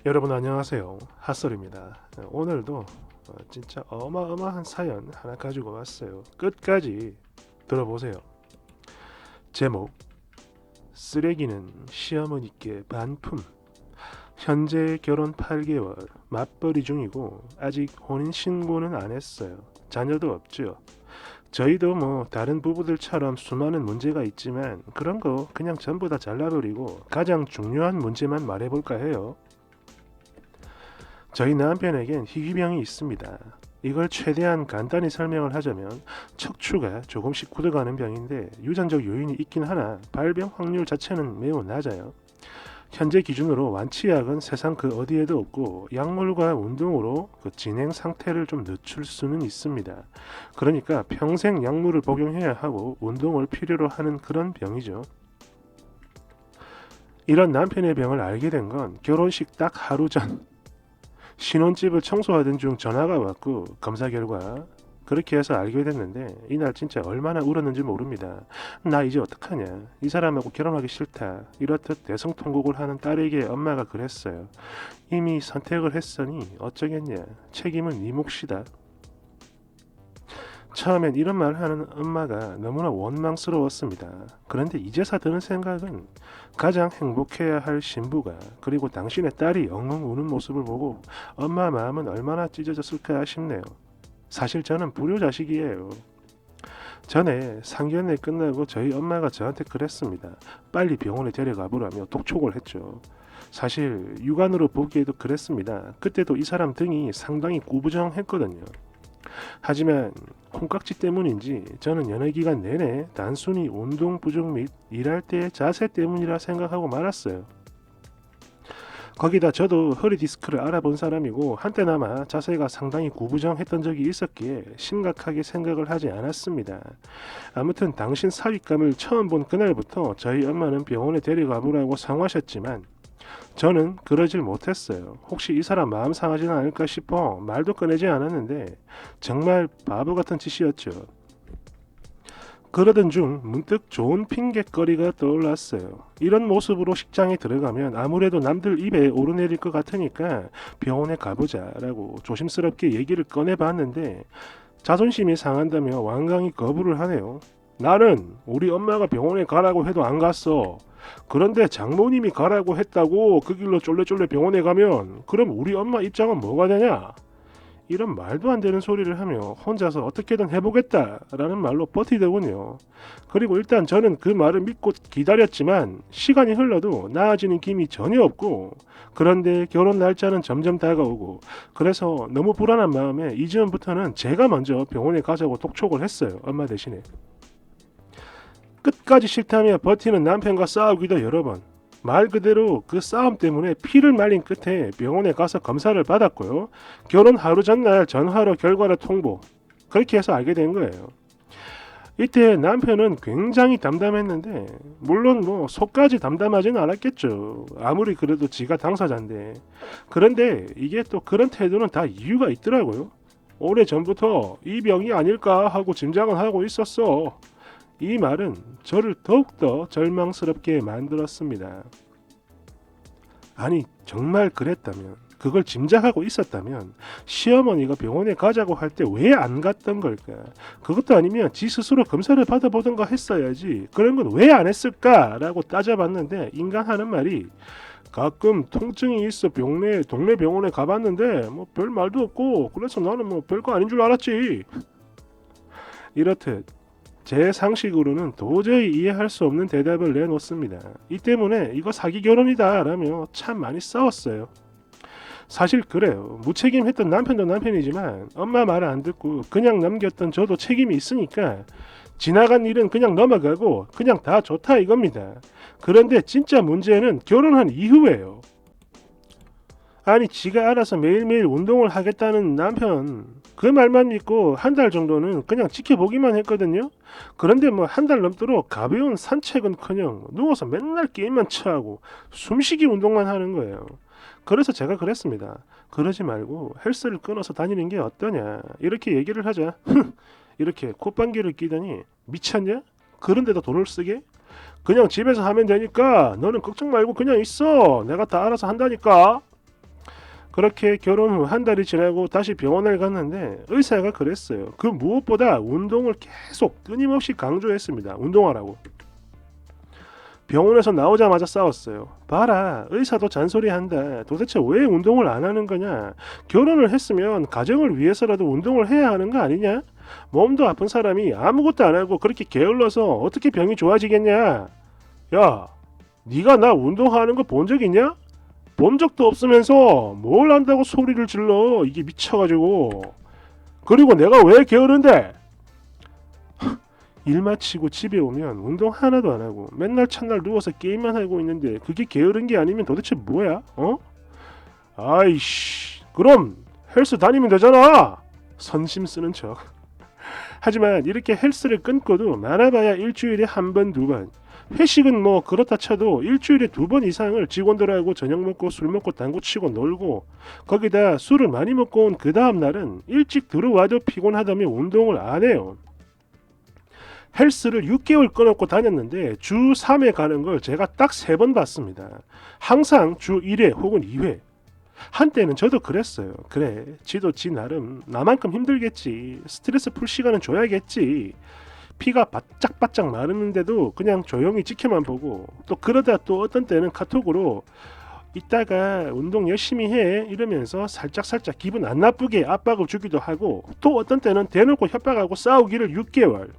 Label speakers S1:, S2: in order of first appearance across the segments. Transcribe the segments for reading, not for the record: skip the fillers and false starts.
S1: 여러분 안녕하세요. 핫설입니다. 오늘도 진짜 어마어마한 사연 하나 가지고 왔어요. 끝까지 들어보세요. 제목: 쓰레기는 시어머니께 반품. 현재 결혼 8개월, 맞벌이 중이고 아직 혼인신고는 안 했어요. 자녀도 없죠. 저희도 뭐 다른 부부들처럼 수많은 문제가 있지만 그런 거 그냥 전부 다 잘라버리고 가장 중요한 문제만 말해볼까 해요. 저희 남편에겐 희귀병이 있습니다. 이걸 최대한 간단히 설명을 하자면 척추가 조금씩 굳어가는 병인데 유전적 요인이 있긴 하나 발병 확률 자체는 매우 낮아요. 현재 기준으로 완치약은 세상 그 어디에도 없고 약물과 운동으로 그 진행 상태를 좀 늦출 수는 있습니다. 그러니까 평생 약물을 복용해야 하고 운동을 필요로 하는 그런 병이죠. 이런 남편의 병을 알게 된 건 결혼식 딱 하루 전 신혼집을 청소하던 중 전화가 왔고 검사 결과 그렇게 해서 알게 됐는데 이날 진짜 얼마나 울었는지 모릅니다. 나 이제 어떡하냐. 이 사람하고 결혼하기 싫다. 이렇듯 대성통곡을 하는 딸에게 엄마가 그랬어요. 이미 선택을 했으니 어쩌겠냐. 책임은 네 몫이다. 처음엔 이런 말 하는 엄마가 너무나 원망스러웠습니다. 그런데 이제서 드는 생각은 가장 행복해야 할 신부가 그리고 당신의 딸이 엉엉 우는 모습을 보고 엄마 마음은 얼마나 찢어졌을까 싶네요. 사실 저는 불효자식이에요. 전에 상견례 끝나고 저희 엄마가 저한테 그랬습니다. 빨리 병원에 데려가 보라며 독촉을 했죠. 사실 육안으로 보기에도 그랬습니다. 그때도 이 사람 등이 상당히 구부정했거든요. 하지만 콩깍지 때문인지 저는 연애 기간 내내 단순히 운동 부족 및 일할 때의 자세 때문이라 생각하고 말았어요. 거기다 저도 허리 디스크를 알아본 사람이고 한때나마 자세가 상당히 구부정했던 적이 있었기에 심각하게 생각을 하지 않았습니다. 아무튼 당신 사윗감을 처음 본 그날부터 저희 엄마는 병원에 데려가 보라고 상하셨지만 저는 그러질 못했어요. 혹시 이 사람 마음 상하지는 않을까 싶어 말도 꺼내지 않았는데 정말 바보 같은 짓이었죠. 그러던 중 문득 좋은 핑곗거리가 떠올랐어요. 이런 모습으로 식장에 들어가면 아무래도 남들 입에 오르내릴 것 같으니까 병원에 가보자라고 조심스럽게 얘기를 꺼내봤는데 자존심이 상한다며 완강히 거부를 하네요. 나는 우리 엄마가 병원에 가라고 해도 안 갔어. 그런데 장모님이 가라고 했다고 그 길로 쫄래쫄래 병원에 가면 그럼 우리 엄마 입장은 뭐가 되냐? 이런 말도 안 되는 소리를 하며 혼자서 어떻게든 해보겠다라는 말로 버티더군요. 그리고 일단 저는 그 말을 믿고 기다렸지만 시간이 흘러도 나아지는 김이 전혀 없고 그런데 결혼 날짜는 점점 다가오고 그래서 너무 불안한 마음에 이즈음부터는 제가 먼저 병원에 가자고 독촉을 했어요. 엄마 대신에. 끝까지 싫다며 버티는 남편과 싸우기도 여러 번. 말 그대로 그 싸움 때문에 피를 말린 끝에 병원에 가서 검사를 받았고요. 결혼 하루 전날 전화로 결과를 통보. 그렇게 해서 알게 된 거예요. 이때 남편은 굉장히 담담했는데 물론 뭐 속까지 담담하지는 않았겠죠. 아무리 그래도 지가 당사자인데. 그런데 이게 또 그런 태도는 다 이유가 있더라고요. 오래전부터 이 병이 아닐까 하고 짐작은 하고 있었어. 이 말은 저를 더욱더 절망스럽게 만들었습니다. 아니 정말 그랬다면 그걸 짐작하고 있었다면 시어머니가 병원에 가자고 할 때 왜 안 갔던 걸까? 그것도 아니면 지 스스로 검사를 받아보던가 했어야지. 그런 건 왜 안 했을까라고 따져봤는데 인간 하는 말이 가끔 통증이 있어 동네 병원에 가봤는데 뭐 별 말도 없고 그래서 나는 뭐 별거 아닌 줄 알았지. 이렇듯 제 상식으로는 도저히 이해할 수 없는 대답을 내놓습니다. 이 때문에 이거 사기 결혼이다 라며 참 많이 싸웠어요. 사실 그래요. 무책임했던 남편도 남편이지만 엄마 말을 안 듣고 그냥 넘겼던 저도 책임이 있으니까 지나간 일은 그냥 넘어가고 그냥 다 좋다 이겁니다. 그런데 진짜 문제는 결혼한 이후에요. 아니 지가 알아서 매일매일 운동을 하겠다는 남편 그 말만 믿고 한 달 정도는 그냥 지켜보기만 했거든요. 그런데 뭐 한 달 넘도록 가벼운 산책은커녕 누워서 맨날 게임만 쳐하고 숨쉬기 운동만 하는 거예요. 그래서 제가 그랬습니다. 그러지 말고 헬스를 끊어서 다니는 게 어떠냐 이렇게 얘기를 하자. 이렇게 콧방귀를 끼더니 미쳤냐? 그런데도 돈을 쓰게? 그냥 집에서 하면 되니까 너는 걱정 말고 그냥 있어. 내가 다 알아서 한다니까. 그렇게 결혼 후 한 달이 지나고 다시 병원을 갔는데 의사가 그랬어요. 그 무엇보다 운동을 계속 끊임없이 강조했습니다. 운동하라고. 병원에서 나오자마자 싸웠어요. 봐라, 의사도 잔소리한다. 도대체 왜 운동을 안 하는 거냐? 결혼을 했으면 가정을 위해서라도 운동을 해야 하는 거 아니냐? 몸도 아픈 사람이 아무것도 안 하고 그렇게 게을러서 어떻게 병이 좋아지겠냐? 야, 네가 나 운동하는 거 본 적 있냐? 본 적도 없으면서 뭘 안다고 소리를 질러. 이게 미쳐가지고. 그리고 내가 왜 게으른데? 일 마치고 집에 오면 운동 하나도 안 하고 맨날 첫날 누워서 게임만 하고 있는데 그게 게으른 게 아니면 도대체 뭐야? 어? 아이씨, 그럼 헬스 다니면 되잖아. 선심 쓰는 척. 하지만 이렇게 헬스를 끊고도 많아봐야 일주일에 한 번, 두 번. 회식은 뭐 그렇다 쳐도 일주일에 2번 이상을 직원들하고 저녁 먹고 술 먹고 당구 치고 놀고, 거기다 술을 많이 먹고 온 그 다음 날은 일찍 들어와도 피곤하다며 운동을 안 해요. 헬스를 6개월 끊었고 다녔는데 주 3회 가는 걸 제가 딱 3번 봤습니다. 항상 주 1회 혹은 2회. 한때는 저도 그랬어요. 그래, 지도 지 나름 나만큼 힘들겠지. 스트레스 풀 시간은 줘야겠지. 피가 바짝바짝 마르는데도 그냥 조용히 지켜만 보고, 또 그러다 또 어떤 때는 카톡으로 이따가 운동 열심히 해 이러면서 살짝살짝 기분 안 나쁘게 압박을 주기도 하고, 또 어떤 때는 대놓고 협박하고 싸우기를 6개월.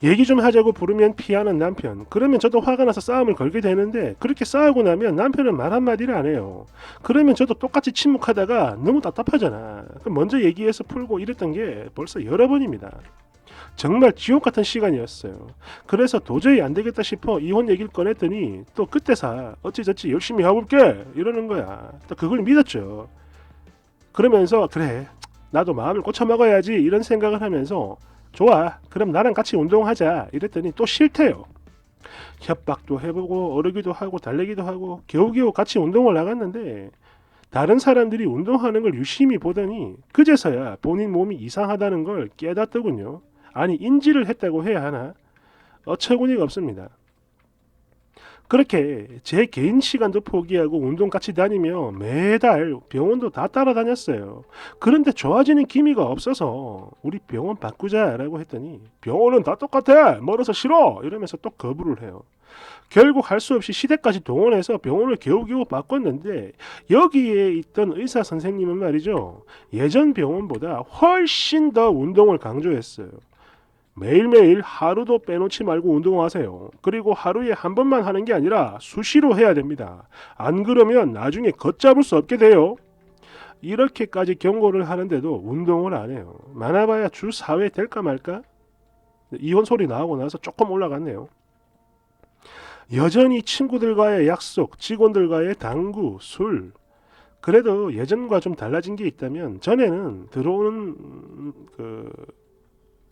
S1: 얘기 좀 하자고 부르면 피하는 남편. 그러면 저도 화가 나서 싸움을 걸게 되는데, 그렇게 싸우고 나면 남편은 말 한마디를 안 해요. 그러면 저도 똑같이 침묵하다가 너무 답답하잖아. 그럼 먼저 얘기해서 풀고 이랬던 게 벌써 여러 번입니다. 정말 지옥 같은 시간이었어요. 그래서 도저히 안 되겠다 싶어 이혼 얘기를 꺼냈더니 또 그때사 어찌저찌 열심히 해볼게 이러는 거야. 또 그걸 믿었죠. 그러면서 그래, 나도 마음을 고쳐 먹어야지 이런 생각을 하면서 좋아, 그럼 나랑 같이 운동하자 이랬더니 또 싫대요. 협박도 해보고 어르기도 하고 달래기도 하고 겨우겨우 같이 운동을 나갔는데, 다른 사람들이 운동하는 걸 유심히 보더니 그제서야 본인 몸이 이상하다는 걸 깨닫더군요. 아니, 인지를 했다고 해야 하나? 어처구니가 없습니다. 그렇게 제 개인 시간도 포기하고 운동 같이 다니며 매달 병원도 다 따라다녔어요. 그런데 좋아지는 기미가 없어서 우리 병원 바꾸자라고 했더니 병원은 다 똑같아, 멀어서 싫어 이러면서 또 거부를 해요. 결국 할 수 없이 시댁까지 동원해서 병원을 겨우겨우 바꿨는데, 여기에 있던 의사 선생님은 말이죠, 예전 병원보다 훨씬 더 운동을 강조했어요. 매일매일 하루도 빼놓지 말고 운동하세요. 그리고 하루에 한 번만 하는 게 아니라 수시로 해야 됩니다. 안 그러면 나중에 걷잡을 수 없게 돼요. 이렇게까지 경고를 하는데도 운동을 안 해요. 많아봐야 주 4회 될까 말까? 이혼 소리 나오고 나서 조금 올라갔네요. 여전히 친구들과의 약속, 직원들과의 당구, 술. 그래도 예전과 좀 달라진 게 있다면, 전에는 들어오는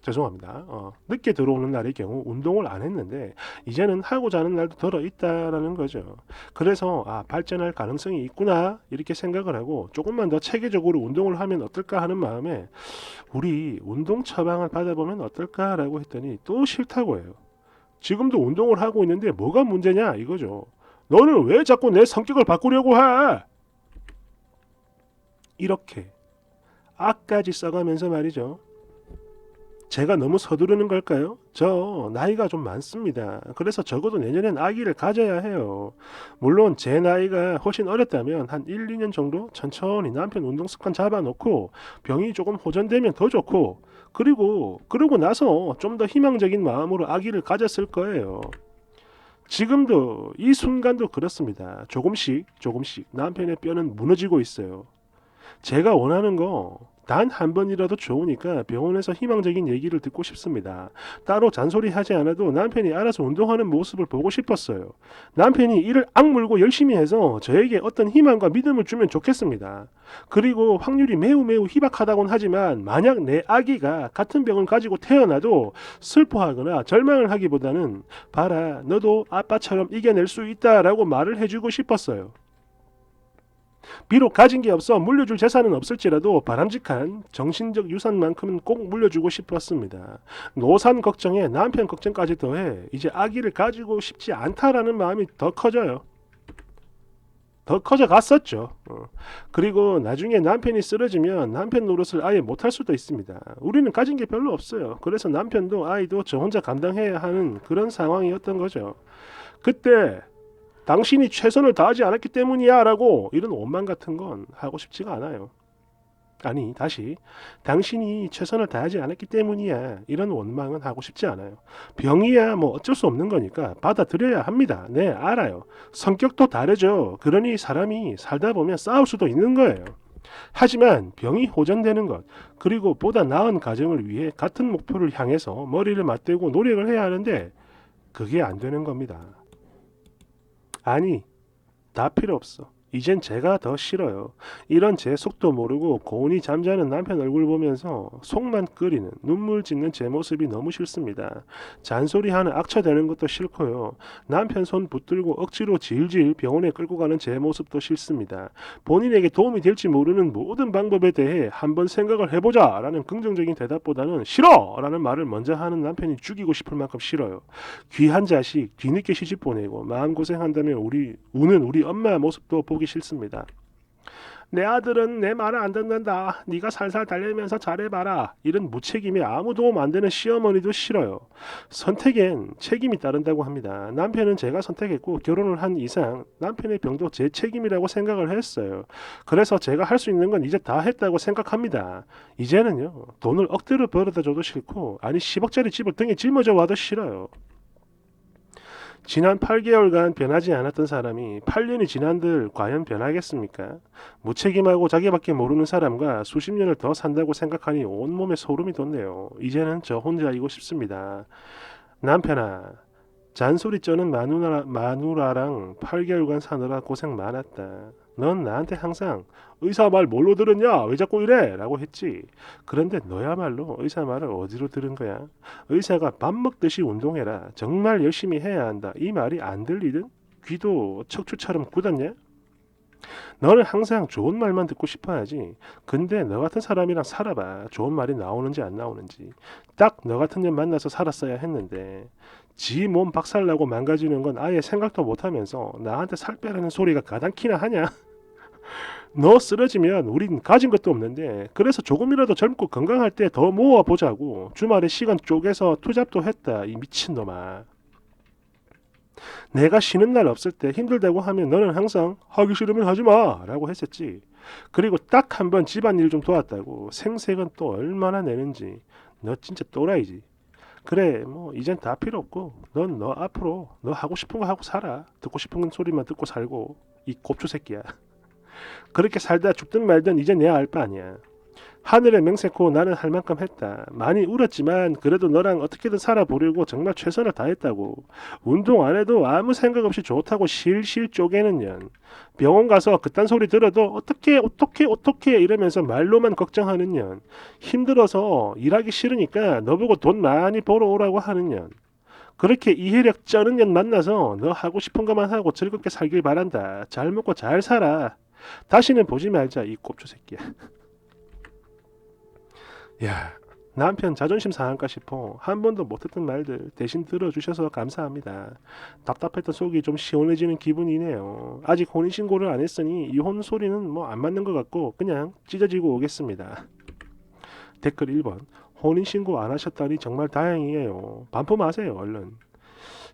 S1: 죄송합니다. 늦게 들어오는 날의 경우 운동을 안 했는데, 이제는 하고 자는 날도 들어 있다라는 거죠. 그래서 발전할 가능성이 있구나 이렇게 생각을 하고, 조금만 더 체계적으로 운동을 하면 어떨까 하는 마음에 우리 운동 처방을 받아보면 어떨까라고 했더니 또 싫다고 해요. 지금도 운동을 하고 있는데 뭐가 문제냐 이거죠. 너는 왜 자꾸 내 성격을 바꾸려고 해? 이렇게 악까지 써가면서 말이죠. 제가 너무 서두르는 걸까요? 저 나이가 좀 많습니다. 그래서 적어도 내년엔 아기를 가져야 해요. 물론 제 나이가 훨씬 어렸다면 한 1, 2년 정도 천천히 남편 운동 습관 잡아놓고 병이 조금 호전되면 더 좋고, 그러고 나서 좀 더 희망적인 마음으로 아기를 가졌을 거예요. 지금도 이 순간도 그렇습니다. 조금씩 남편의 뼈는 무너지고 있어요. 제가 원하는 거 단 한 번이라도 좋으니까 병원에서 희망적인 얘기를 듣고 싶습니다. 따로 잔소리하지 않아도 남편이 알아서 운동하는 모습을 보고 싶었어요. 남편이 이를 악물고 열심히 해서 저에게 어떤 희망과 믿음을 주면 좋겠습니다. 그리고 확률이 매우 희박하다곤 하지만, 만약 내 아기가 같은 병을 가지고 태어나도 슬퍼하거나 절망을 하기보다는 봐라, 너도 아빠처럼 이겨낼 수 있다라고 말을 해주고 싶었어요. 비록 가진 게 없어 물려줄 재산은 없을지라도 바람직한 정신적 유산만큼은 꼭 물려주고 싶었습니다. 노산 걱정에 남편 걱정까지 더해 이제 아기를 가지고 싶지 않다라는 마음이 더 커져요. 더 커져 갔었죠. 그리고 나중에 남편이 쓰러지면 남편 노릇을 아예 못할 수도 있습니다. 우리는 가진 게 별로 없어요. 그래서 남편도 아이도 저 혼자 감당해야 하는 그런 상황이었던 거죠. 그때 당신이 최선을 다하지 않았기 때문이야 라고 이런 원망 같은 건 하고 싶지가 않아요. 아니, 다시 당신이 최선을 다하지 않았기 때문이야 이런 원망은 하고 싶지 않아요. 병이야 뭐 어쩔 수 없는 거니까 받아들여야 합니다. 네, 알아요. 성격도 다르죠. 그러니 사람이 살다 보면 싸울 수도 있는 거예요. 하지만 병이 호전되는 것, 그리고 보다 나은 가정을 위해 같은 목표를 향해서 머리를 맞대고 노력을 해야 하는데 그게 안 되는 겁니다. 아니, 다 필요 없어. 이젠 제가 더 싫어요. 이런 제 속도 모르고 고운히 잠자는 남편 얼굴 보면서 속만 끓이는 눈물 짓는 제 모습이 너무 싫습니다. 잔소리하는 악처되는 것도 싫고요. 남편 손 붙들고 억지로 질질 병원에 끌고 가는 제 모습도 싫습니다. 본인에게 도움이 될지 모르는 모든 방법에 대해 한번 생각을 해보자 라는 긍정적인 대답보다는 싫어! 라는 말을 먼저 하는 남편이 죽이고 싶을 만큼 싫어요. 귀한 자식 뒤늦게 시집 보내고 마음고생한다며 우는 우리 엄마 모습도 보기 싫습니다. 내 아들은 내 말을 안 듣는다. 네가 살살 달래면서 잘해봐라. 이런 무책임에 아무 도움 안 되는 시어머니도 싫어요. 선택엔 책임이 따른다고 합니다. 남편은 제가 선택했고 결혼을 한 이상 남편의 병도 제 책임이라고 생각을 했어요. 그래서 제가 할 수 있는 건 이제 다 했다고 생각합니다. 이제는요. 돈을 억대로 벌어다 줘도 싫고 아니 10억짜리 집을 등에 짊어져 와도 싫어요. 지난 8개월간 변하지 않았던 사람이 8년이 지난들 과연 변하겠습니까? 무책임하고 자기밖에 모르는 사람과 수십 년을 더 산다고 생각하니 온몸에 소름이 돋네요. 이제는 저 혼자이고 싶습니다. 남편아, 잔소리 쩌는 마누라랑 8개월간 사느라 고생 많았다. 넌 나한테 항상 의사 말 뭘로 들었냐? 왜 자꾸 이래? 라고 했지. 그런데 너야말로 의사 말을 어디로 들은 거야? 의사가 밥 먹듯이 운동해라. 정말 열심히 해야 한다. 이 말이 안 들리든? 귀도 척추처럼 굳었냐? 너는 항상 좋은 말만 듣고 싶어 하지. 근데 너 같은 사람이랑 살아봐. 좋은 말이 나오는지 안 나오는지. 딱 너 같은 년 만나서 살았어야 했는데. 지 몸 박살나고 망가지는 건 아예 생각도 못하면서 나한테 살 빼라는 소리가 가당키나 하냐? 너 쓰러지면 우린 가진 것도 없는데 그래서 조금이라도 젊고 건강할 때 더 모아보자고 주말에 시간 쪼개서 투잡도 했다. 이 미친놈아. 내가 쉬는 날 없을 때 힘들다고 하면 너는 항상 하기 싫으면 하지마 라고 했었지. 그리고 딱 한 번 집안일 좀 도왔다고 생색은 또 얼마나 내는지. 너 진짜 또라이지. 그래 뭐 이젠 다 필요 없고 넌 너 앞으로 너 하고 싶은 거 하고 살아. 듣고 싶은 소리만 듣고 살고 이 곱추 새끼야. 그렇게 살다 죽든 말든 이제 내 알 바 아니야. 하늘에 맹세코 나는 할 만큼 했다. 많이 울었지만 그래도 너랑 어떻게든 살아보려고 정말 최선을 다했다고. 운동 안 해도 아무 생각 없이 좋다고 실실 쪼개는 년. 병원 가서 그딴 소리 들어도 어떻게 이러면서 말로만 걱정하는 년. 힘들어서 일하기 싫으니까 너보고 돈 많이 벌어오라고 하는 년. 그렇게 이해력 쩌는 년 만나서 너 하고 싶은 것만 하고 즐겁게 살길 바란다. 잘 먹고 잘 살아. 다시는 보지 말자 이 꼽주 새끼야. 야, 남편 자존심 상할까 싶어 한 번도 못했던 말들 대신 들어주셔서 감사합니다. 답답했던 속이 좀 시원해지는 기분이네요. 아직 혼인신고를 안 했으니 이혼 소리는 뭐 안 맞는 것 같고 그냥 찢어지고 오겠습니다. 댓글 1번. 혼인신고 안 하셨다니 정말 다행이에요. 반품하세요 얼른.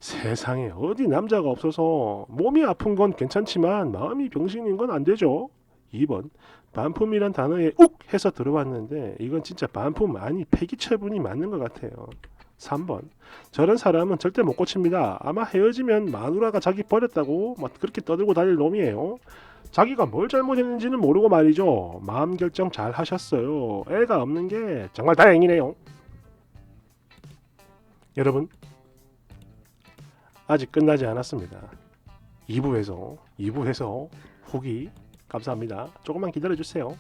S1: 세상에 어디 남자가 없어서 몸이 아픈 건 괜찮지만 마음이 병신인 건 안 되죠. 2번. 반품이란 단어에 욱 해서 들어봤는데 이건 진짜 반품 아니 폐기 처분이 맞는 것 같아요. 3번. 저런 사람은 절대 못 고칩니다. 아마 헤어지면 마누라가 자기 버렸다고 막 그렇게 떠들고 다닐 놈이에요. 자기가 뭘 잘못했는지는 모르고 말이죠. 마음 결정 잘 하셨어요. 애가 없는 게 정말 다행이네요. 여러분 아직 끝나지 않았습니다. 2부에서 후기 감사합니다. 조금만 기다려주세요.